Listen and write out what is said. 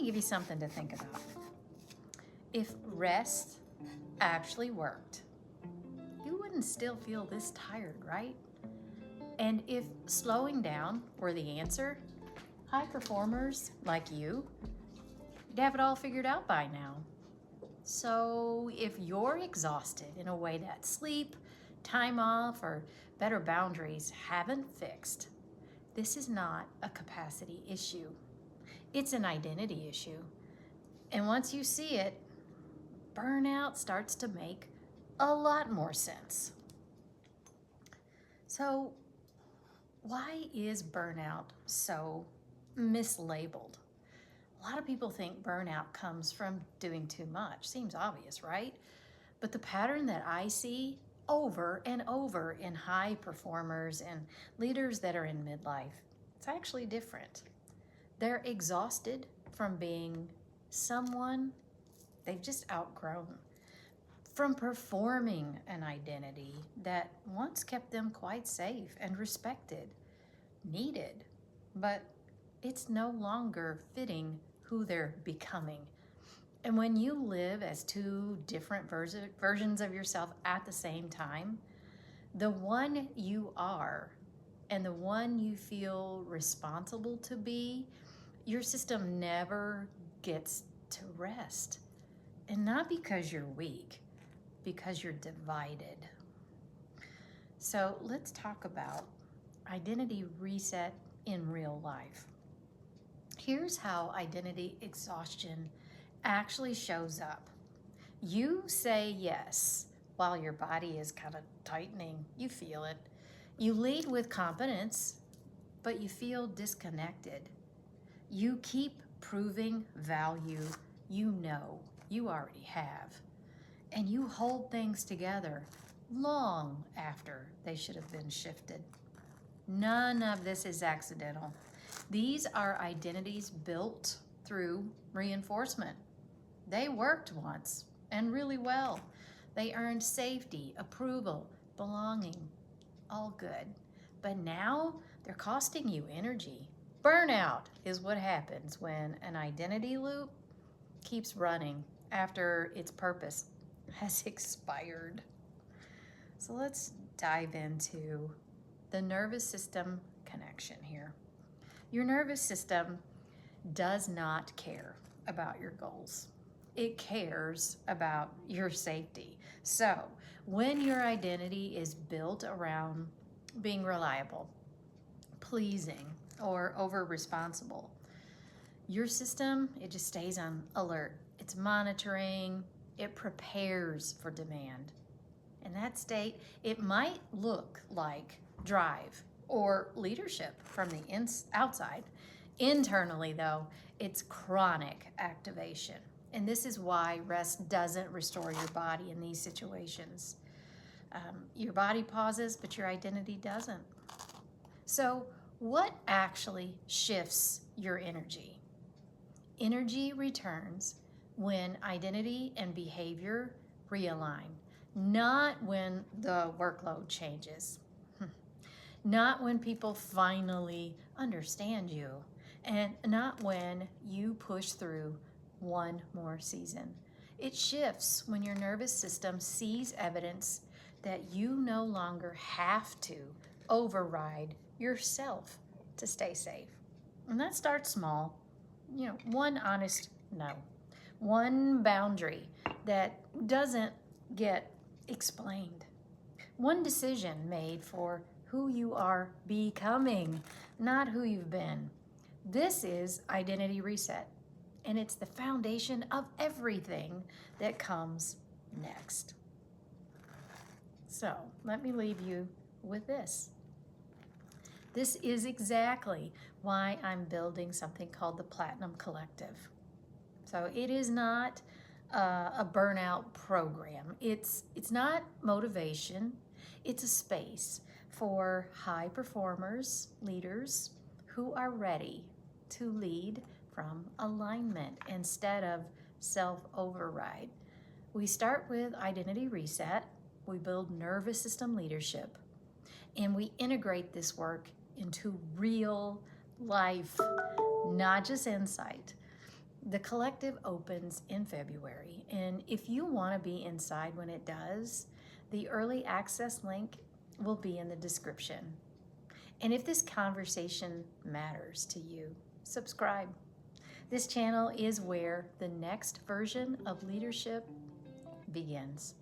me give you something to think about. If rest actually worked, you wouldn't still feel this tired, right? And if slowing down were the answer, high performers like you'd have it all figured out by now. So if you're exhausted in a way that sleep, time off, or better boundaries haven't fixed, this is not a capacity issue. It's an identity issue. And once you see it, burnout starts to make a lot more sense. So, why is burnout so mislabeled? A lot of people think burnout comes from doing too much. Seems obvious, right? But the pattern that I see over and over in high performers and leaders that are in midlife, it's actually different. They're exhausted from being someone they've just outgrown, from performing an identity that once kept them quite safe and respected, needed, but it's no longer fitting who they're becoming. And when you live as two different versions of yourself at the same time, the one you are and the one you feel responsible to be, your system never gets to rest. And not because you're weak, because you're divided. So let's talk about identity reset in real life. Here's how identity exhaustion actually shows up. You say yes while your body is kind of tightening. You feel it. You lead with competence, but you feel disconnected. You keep proving value you know you already have. And you hold things together long after they should have been shifted. None of this is accidental. These are identities built through reinforcement. They worked once and really well. They earned safety, approval, belonging, all good. But now they're costing you energy. Burnout is what happens when an identity loop keeps running after its purpose has expired. So let's dive into the nervous system connection here. Your nervous system does not care about your goals. It cares about your safety. So when your identity is built around being reliable, pleasing, or over-responsible, your system, it just stays on alert. It's monitoring, it prepares for demand. In that state, it might look like drive or leadership from the outside. Internally, though, it's chronic activation. And this is why rest doesn't restore your body in these situations. Your body pauses, but your identity doesn't. So what actually shifts your energy? Energy returns when identity and behavior realign, not when the workload changes, not when people finally understand you, and not when you push through one more season. It shifts when your nervous system sees evidence that you no longer have to override yourself to stay safe. And that starts small. One honest no. One boundary that doesn't get explained. One decision made for who you are becoming, not who you've been. This is identity reset, and it's the foundation of everything that comes next. So let me leave you with this. This is exactly why I'm building something called the Platinum Collective. So it is not a burnout program. It's not motivation. It's a space for high performers, leaders who are ready to lead from alignment instead of self-override. We start with identity reset. We build nervous system leadership, and we integrate this work into real life, not just insight. The collective opens in February, and if you want to be inside when it does, the early access link will be in the description. And if this conversation matters to you, subscribe. This channel is where the next version of leadership begins.